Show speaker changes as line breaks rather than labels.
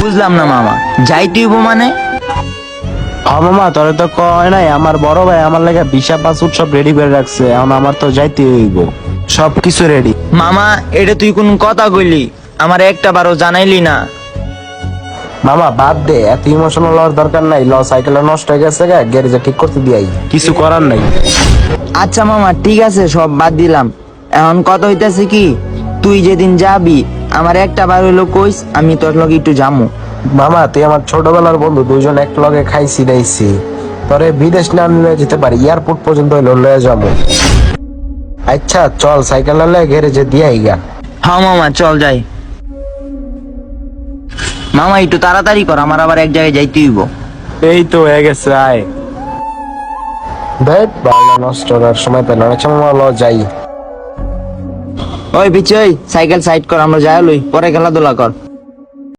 বুঝলাম না মামা, যাইতে হইব মানে?
মামা তোরে তো কয় নাই, আমার বড় ভাই আমার লাগে বিশা পাস উৎসব রেডি করে রাখছে, এখন আমার তো যাইতে হইব, সব কিছু রেডি।
মামা এটা তুই কোন কথা কইলি? আমার একটা বারও জানাইলি না।
মামা বাদ দে, এত ইমোশনাল হওয়ার দরকার নাই। সাইকেলটা নষ্ট হয়ে গেছে, গ্যারেজে ঠিক করতে দিয়াই, কিছু করার নাই।
আচ্ছা মামা ঠিক আছে, সব বাদ দিলাম। এখন কথা হইতাছে কি, তুই যেদিন যাবি আমার একটা বার হইলো কইস, আমি তোর লগে একটু যামু।
মামা তুই আমার ছোটবেলার বন্ধু, দুইজন এক লগে খাইছি দাইছি, তোরে বিদেশ না নিয়ে যেতে পারি, এয়ারপোর্ট পর্যন্ত হইলো লয়ে যাবো। আচ্ছা চল, সাইকেলটা লয়ে গ্যারেজে দিয়াই গা।
হ্যাঁ মামা চল যাই। মামা একটু তাড়াতাড়ি কর, আমার আবার এক জায়গায় যাইতে হইব।
এই তো হয়ে গেছে, আয়। দেখ বাংলা নষ্ট করার সময় পেল না। আচ্ছা মামা ল যাই।
ওই পিছে ওই সাইকেল সাইড কর, আমরা যাই লই, পরে খেলাধুলা কর।